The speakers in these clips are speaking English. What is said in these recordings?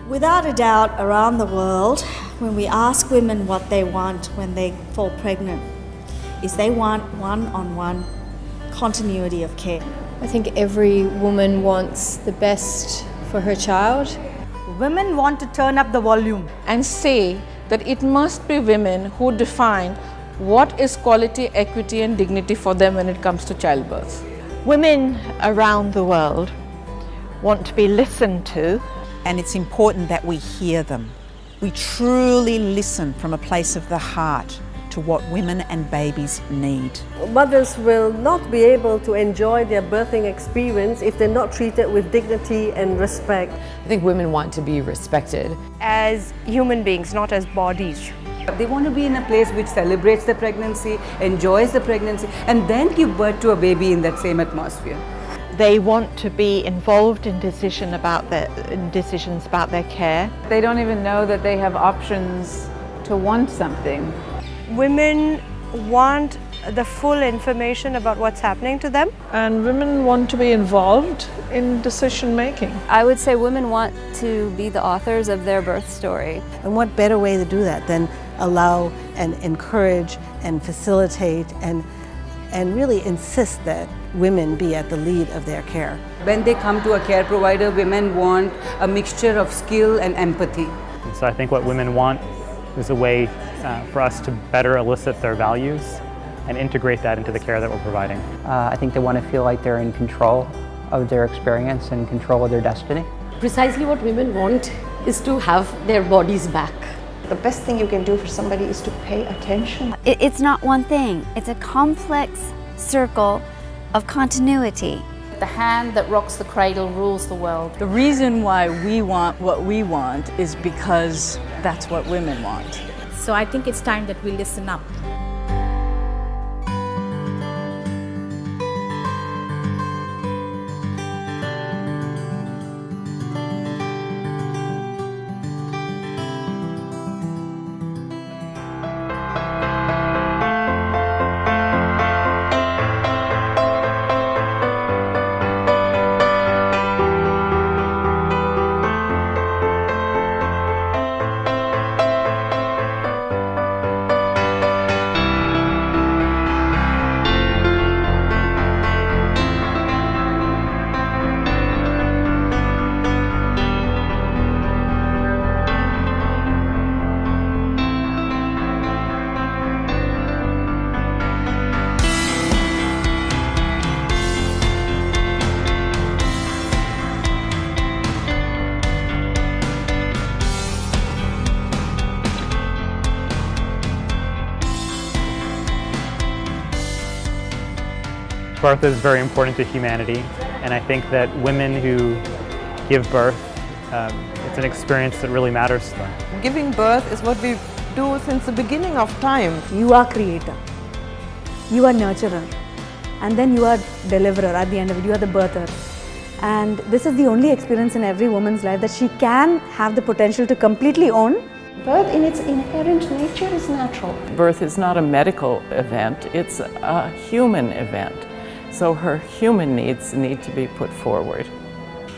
Without a doubt, around the world, when we ask women what they want when they fall pregnant, is they want one-on-one continuity of care. I think every woman wants the best for her child. Women want to turn up the volume and say that it must be women who define what is quality, equity and dignity for them when it comes to childbirth. Women around the world want to be listened to. And it's important that we hear them. We truly listen from a place of the heart to what women and babies need. Mothers will not be able to enjoy their birthing experience if they're not treated with dignity and respect. I think women want to be respected as human beings, not as bodies. They want to be in a place which celebrates the pregnancy, enjoys the pregnancy, and then give birth to a baby in that same atmosphere. They want to be involved in decisions about their care. They don't even know that they have options to want something. Women want the full information about what's happening to them. And women want to be involved in decision making. I would say women want to be the authors of their birth story. And what better way to do that than allow and encourage and facilitate and really insist that women be at the lead of their care. When they come to a care provider, women want a mixture of skill and empathy. So I think what women want is a way for us to better elicit their values and integrate that into the care that we're providing. I think they want to feel like they're in control of their experience and control of their destiny. Precisely what women want is to have their bodies back. The best thing you can do for somebody is to pay attention. It's not one thing, it's a complex circle of continuity. The hand that rocks the cradle rules the world. The reason why we want what we want is because that's what women want. So I think it's time that we listen up. Birth is very important to humanity, and I think that women who give birth, it's an experience that really matters to them. Giving birth is what we do since the beginning of time. You are creator, you are nurturer, and then you are deliverer at the end of it, you are the birther. And this is the only experience in every woman's life that she can have the potential to completely own. Birth in its inherent nature is natural. Birth is not a medical event, it's a human event. So her human needs need to be put forward.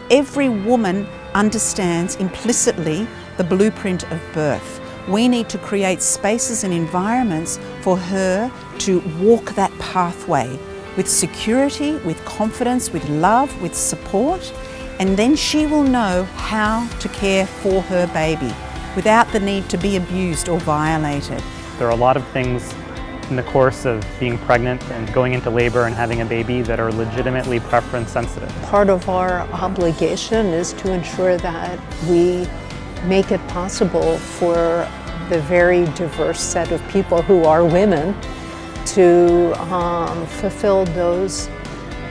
Every woman understands implicitly the blueprint of birth. We need to create spaces and environments for her to walk that pathway with security, with confidence, with love, with support, and then she will know how to care for her baby without the need to be abused or violated. There are a lot of things in the course of being pregnant and going into labor and having a baby that are legitimately preference sensitive. Part of our obligation is to ensure that we make it possible for the very diverse set of people who are women to fulfill those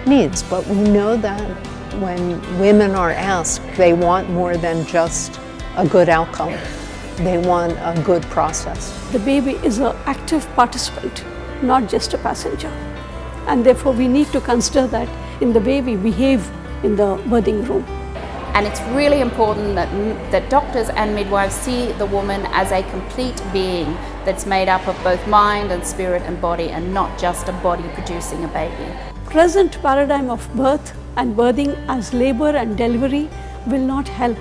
needs. But we know that when women are asked, they want more than just a good outcome. They want a good process. The baby is an active participant, not just a passenger. And therefore we need to consider that in the way we behave in the birthing room. And it's really important that doctors and midwives see the woman as a complete being that's made up of both mind and spirit and body, and not just a body producing a baby. Present paradigm of birth and birthing as labor and delivery will not help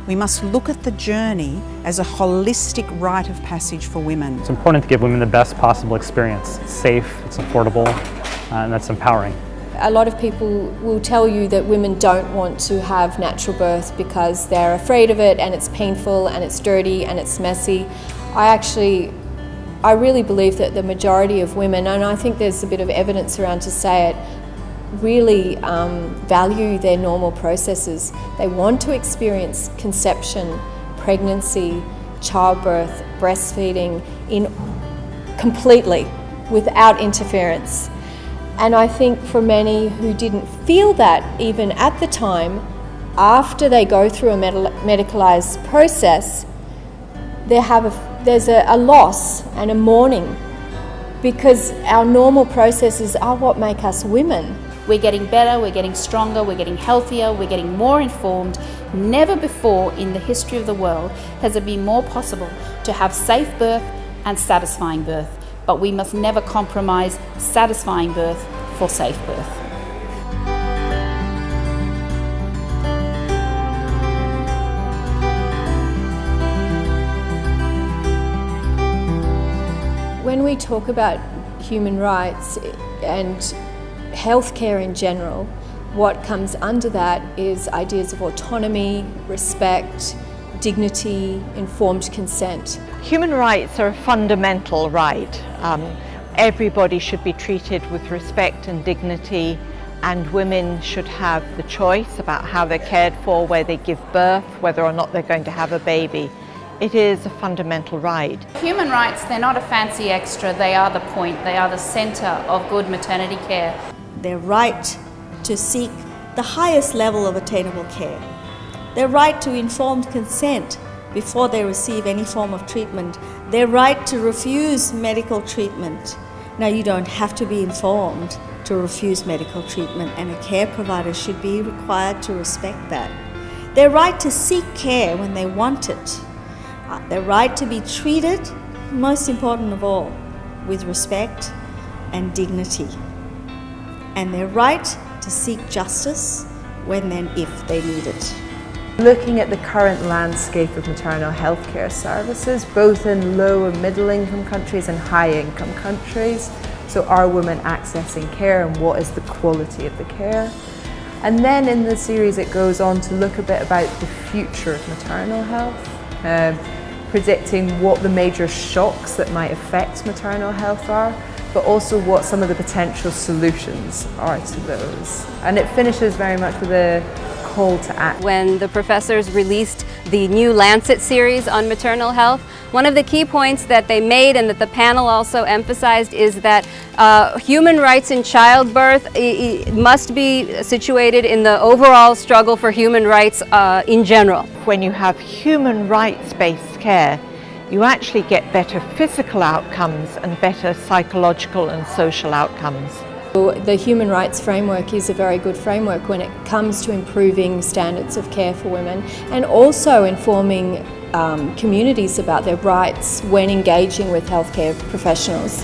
We must look at the journey as a holistic rite of passage for women. It's important to give women the best possible experience. It's safe, it's affordable, and that's empowering. A lot of people will tell you that women don't want to have natural birth because they're afraid of it and it's painful and it's dirty and it's messy. I really believe that the majority of women, and I think there's a bit of evidence around to say it, really value their normal processes. They want to experience conception, pregnancy, childbirth, breastfeeding completely without interference. And I think for many who didn't feel that even at the time, after they go through a medicalised process, there's a loss and a mourning, because our normal processes are what make us women. We're getting better, we're getting stronger, we're getting healthier, we're getting more informed. Never before in the history of the world has it been more possible to have safe birth and satisfying birth. But we must never compromise satisfying birth for safe birth. When we talk about human rights and healthcare in general, what comes under that is ideas of autonomy, respect, dignity, informed consent. Human rights are a fundamental right. Everybody should be treated with respect and dignity, and women should have the choice about how they're cared for, where they give birth, whether or not they're going to have a baby. It is a fundamental right. Human rights, they're not a fancy extra, they are the point, they are the centre of good maternity care. Their right to seek the highest level of attainable care. Their right to informed consent before they receive any form of treatment. Their right to refuse medical treatment. Now, you don't have to be informed to refuse medical treatment, and a care provider should be required to respect that. Their right to seek care when they want it. Their right to be treated, most important of all, with respect and dignity. And their right to seek justice when and if they need it. Looking at the current landscape of maternal health care services, both in low and middle income countries and high income countries. So are women accessing care, and what is the quality of the care? And then in the series it goes on to look a bit about the future of maternal health, predicting what the major shocks that might affect maternal health are, but also what some of the potential solutions are to those. And it finishes very much with a call to action. When the professors released the new Lancet series on maternal health, one of the key points that they made and that the panel also emphasized is that human rights in childbirth must be situated in the overall struggle for human rights in general. When you have human rights-based care, you actually get better physical outcomes and better psychological and social outcomes. The human rights framework is a very good framework when it comes to improving standards of care for women, and also informing communities about their rights when engaging with healthcare professionals.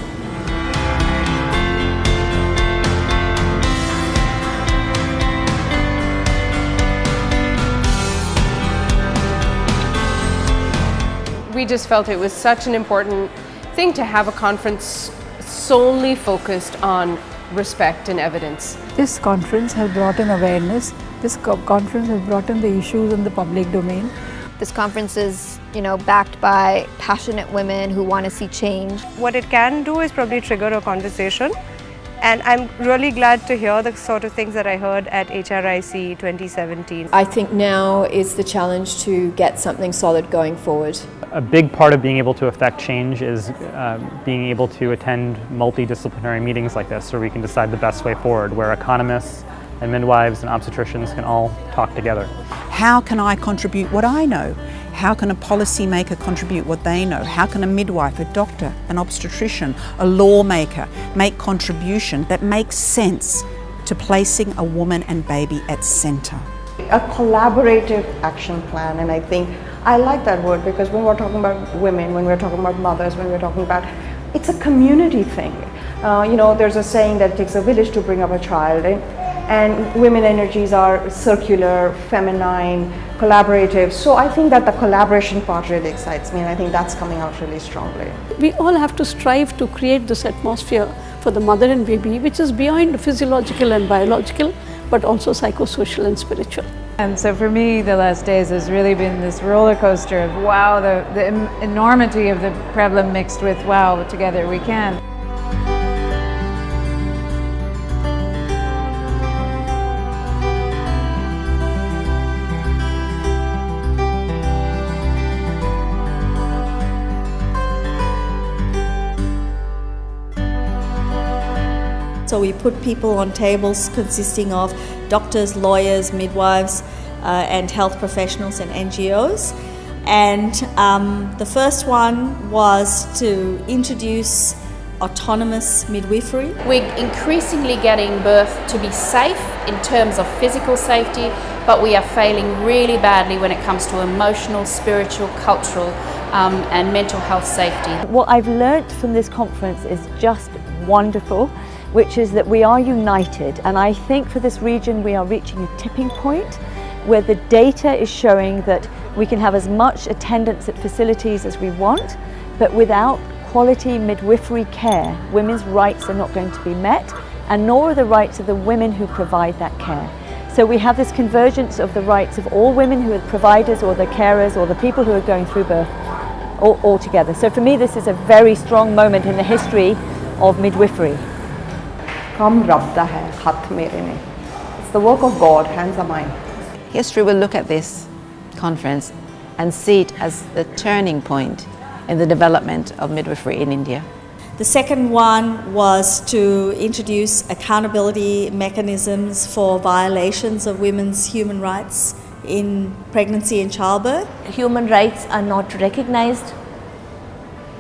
We just felt it was such an important thing to have a conference solely focused on respect and evidence. This conference has brought in awareness. This conference has brought in the issues in the public domain. This conference is, backed by passionate women who want to see change. What it can do is probably trigger a conversation, and I'm really glad to hear the sort of things that I heard at HRIC 2017. I think now is the challenge to get something solid going forward. A big part of being able to affect change is being able to attend multidisciplinary meetings like this, where we can decide the best way forward, where economists and midwives and obstetricians can all talk together. How can I contribute what I know? How can a policymaker contribute what they know? How can a midwife, a doctor, an obstetrician, a lawmaker make contribution that makes sense to placing a woman and baby at centre? A collaborative action plan, and I think I like that word, because when we're talking about women, when we're talking about mothers, when we're talking about, it's a community thing. There's a saying that it takes a village to bring up a child. and women energies are circular, feminine, collaborative. So I think that the collaboration part really excites me, and I think that's coming out really strongly. We all have to strive to create this atmosphere for the mother and baby, which is beyond physiological and biological, but also psychosocial and spiritual. And so for me, the last days has really been this roller coaster of wow, the enormity of the problem mixed with wow, together we can. So we put people on tables consisting of doctors, lawyers, midwives, and health professionals and NGOs. And the first one was to introduce autonomous midwifery. We're increasingly getting birth to be safe in terms of physical safety, but we are failing really badly when it comes to emotional, spiritual, cultural, and mental health safety. What I've learnt from this conference is just wonderful, which is that we are united, and I think for this region we are reaching a tipping point where the data is showing that we can have as much attendance at facilities as we want, but without quality midwifery care, women's rights are not going to be met, and nor are the rights of the women who provide that care. So we have this convergence of the rights of all women who are providers or the carers or the people who are going through birth all together. So for me this is a very strong moment in the history of midwifery. It's the work of God, hands are mine. History will look at this conference and see it as the turning point in the development of midwifery in India. The second one was to introduce accountability mechanisms for violations of women's human rights in pregnancy and childbirth. Human rights are not recognized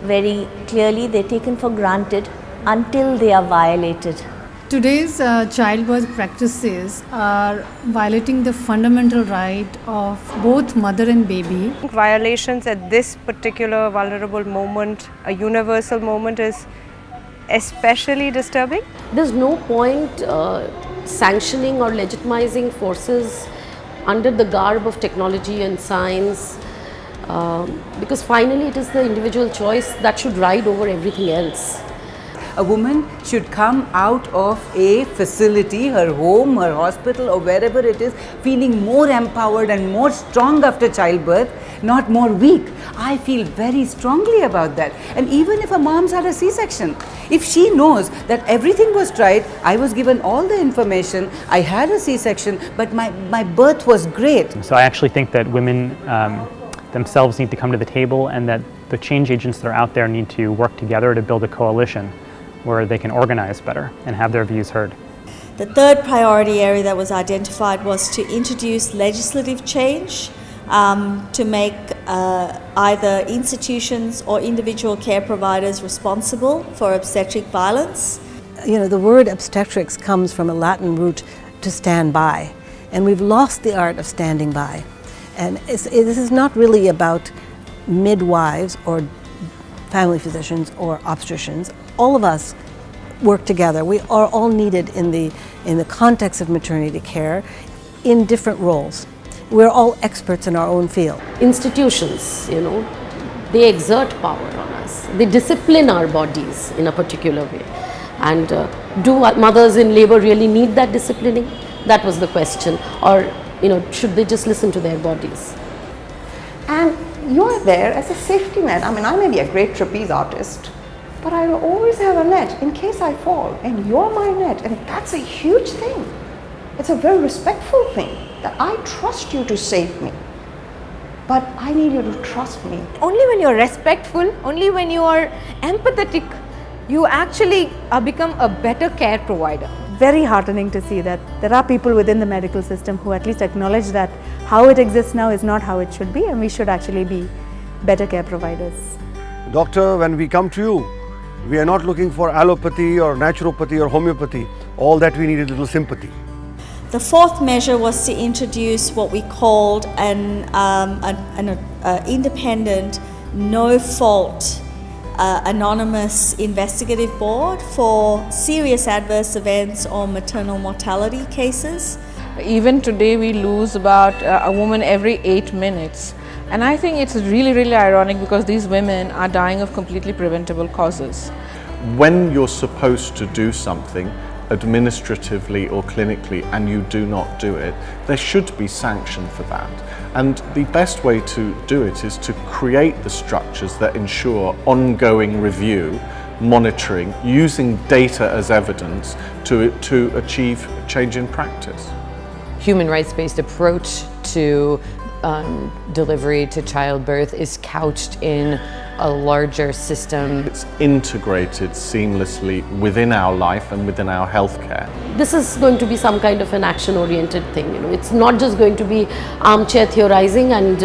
very clearly, they're taken for granted until they are violated. Today's childbirth practices are violating the fundamental right of both mother and baby. Violations at this particular vulnerable moment, a universal moment, is especially disturbing. There's no point sanctioning or legitimizing forces under the garb of technology and science, because finally it is the individual choice that should ride over everything else. A woman should come out of a facility, her home, her hospital or wherever it is, feeling more empowered and more strong after childbirth, not more weak. I feel very strongly about that. And even if a mom's had a C-section, if she knows that everything was tried, I was given all the information, I had a C-section, but my birth was great. So I actually think that women themselves need to come to the table, and that the change agents that are out there need to work together to build a coalition where they can organize better and have their views heard. The third priority area that was identified was to introduce legislative change to make either institutions or individual care providers responsible for obstetric violence. You know, the word obstetrics comes from a Latin root to stand by, and we've lost the art of standing by. And this is not really about midwives or family physicians or obstetricians. All of us work together. We are all needed in the context of maternity care in different roles. We're all experts in our own field. Institutions, you know, they exert power on us. They discipline our bodies in a particular way. And do mothers in labor really need that disciplining? That was the question. Or, you know, should they just listen to their bodies? And you're there as a safety net. I mean, I may be a great trapeze artist, but I will always have a net in case I fall, and you're my net, and that's a huge thing. It's a very respectful thing that I trust you to save me, but I need you to trust me. Only when you're respectful, only when you are empathetic, you actually become a better care provider. Very heartening to see that there are people within the medical system who at least acknowledge that how it exists now is not how it should be, and we should actually be better care providers. Doctor, when we come to you, we are not looking for allopathy or naturopathy or homeopathy. All that we need is a little sympathy. The fourth measure was to introduce what we called an independent, no-fault anonymous investigative board for serious adverse events or maternal mortality cases. Even today we lose about a woman every 8 minutes. And I think it's really ironic because these women are dying of completely preventable causes. When you're supposed to do something administratively or clinically and you do not do it, there should be sanction for that. And the best way to do it is to create the structures that ensure ongoing review, monitoring, using data as evidence to achieve change in practice. Human rights-based approach to delivery to childbirth is couched in a larger system. It's integrated seamlessly within our life and within our healthcare. This is going to be some kind of an action-oriented thing. It's not just going to be armchair theorizing and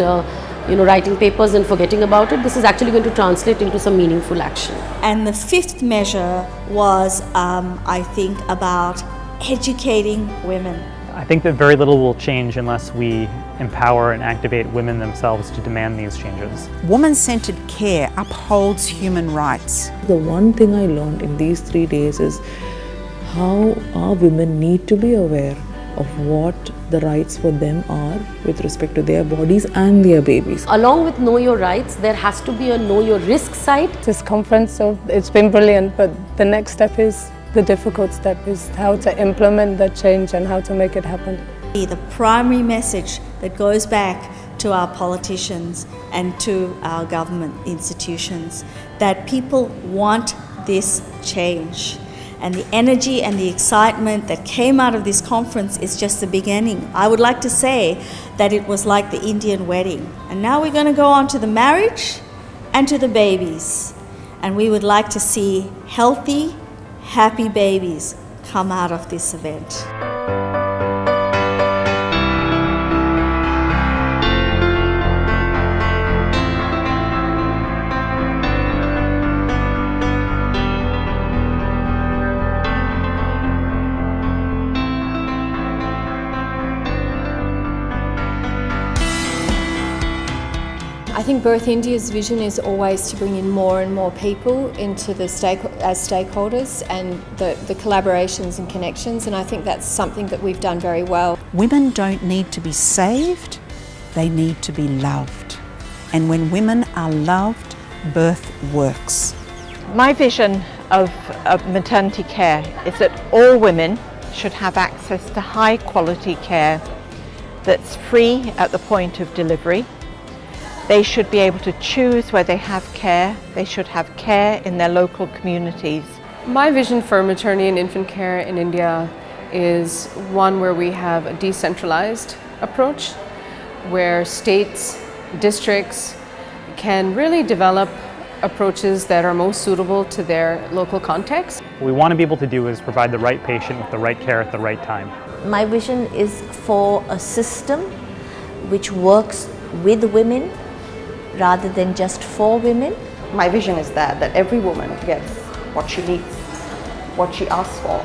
writing papers and forgetting about it. This is actually going to translate into some meaningful action. And the fifth measure was, I think, about educating women. I think that very little will change unless we empower and activate women themselves to demand these changes. Woman-centered care upholds human rights. The one thing I learned in these 3 days is how our women need to be aware of what the rights for them are with respect to their bodies and their babies. Along with know your rights, there has to be a know your risk side. This conference, so it's been brilliant, but the next step is the difficult step is how to implement that change and how to make it happen. The primary message that goes back to our politicians and to our government institutions, that people want this change. And the energy and the excitement that came out of this conference is just the beginning. I would like to say that it was like the Indian wedding. And now we're going to go on to the marriage and to the babies. And we would like to see healthy, happy babies come out of this event. I think Birth India's vision is always to bring in more and more people into the as stakeholders and the collaborations and connections, and I think that's something that we've done very well. Women don't need to be saved, they need to be loved. And when women are loved, birth works. My vision of maternity care is that all women should have access to high quality care that's free at the point of delivery. They should be able to choose where they have care. They should have care in their local communities. My vision for maternity and infant care in India is one where we have a decentralized approach, where states, districts can really develop approaches that are most suitable to their local context. What we want to be able to do is provide the right patient with the right care at the right time. My vision is for a system which works with women rather than just for women. My vision is that every woman gets what she needs, what she asks for,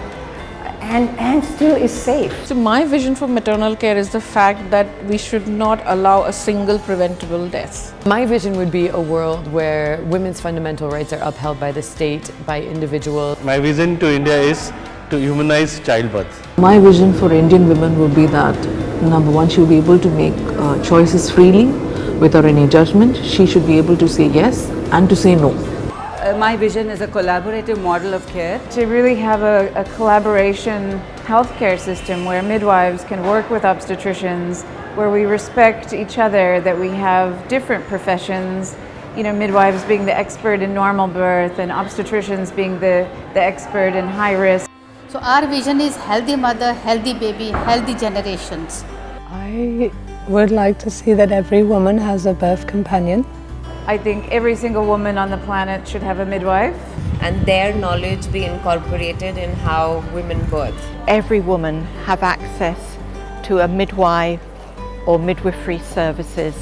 and still is safe. So my vision for maternal care is the fact that we should not allow a single preventable death. My vision would be a world where women's fundamental rights are upheld by the state, by individuals. My vision to India is to humanize childbirth. My vision for Indian women would be that, number one, she will be able to make choices freely without any judgment. She should be able to say yes and to say no. My vision is a collaborative model of care. To really have a collaboration healthcare system where midwives can work with obstetricians, where we respect each other, that we have different professions, midwives being the expert in normal birth and obstetricians being the expert in high risk. So our vision is healthy mother, healthy baby, healthy generations. I would like to see that every woman has a birth companion. I think every single woman on the planet should have a midwife. And their knowledge be incorporated in how women birth. Every woman have access to a midwife or midwifery services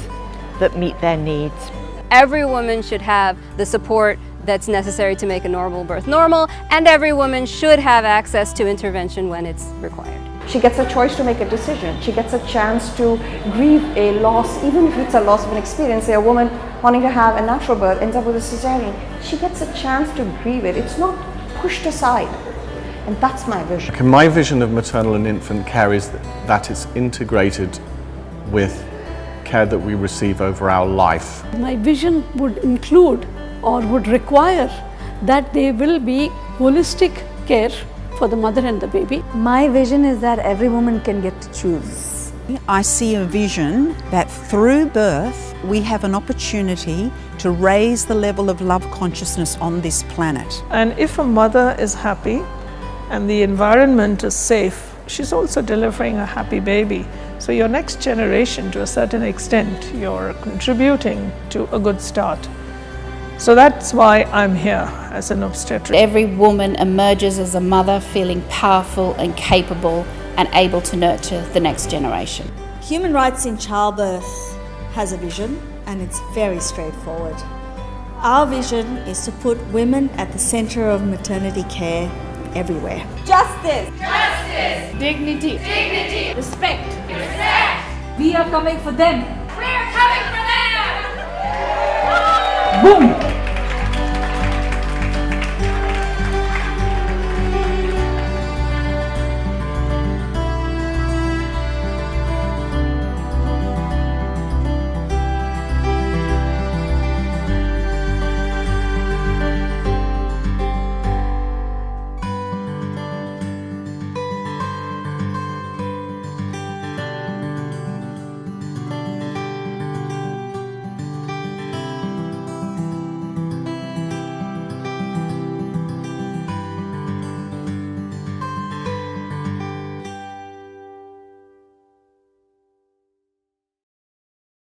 that meet their needs. Every woman should have the support that's necessary to make a normal birth normal, and every woman should have access to intervention when it's required. She gets a choice to make a decision. She gets a chance to grieve a loss, even if it's a loss of an experience. Say a woman wanting to have a natural birth ends up with a cesarean. She gets a chance to grieve it. It's not pushed aside. And that's my vision. Okay, my vision of maternal and infant care is that it's integrated with care that we receive over our life. My vision would include or would require that there will be holistic care for the mother and the baby. My vision is that every woman can get to choose. I see a vision that through birth we have an opportunity to raise the level of love consciousness on this planet. And if a mother is happy and the environment is safe, she's also delivering a happy baby. So your next generation, to a certain extent, you're contributing to a good start. So that's why I'm here as an obstetric. Every woman emerges as a mother feeling powerful and capable and able to nurture the next generation. Human Rights in Childbirth has a vision, and it's very straightforward. Our vision is to put women at the center of maternity care everywhere. Justice! Justice! Dignity! Dignity! Respect! Respect! We are coming for them. We are coming for them! Boom!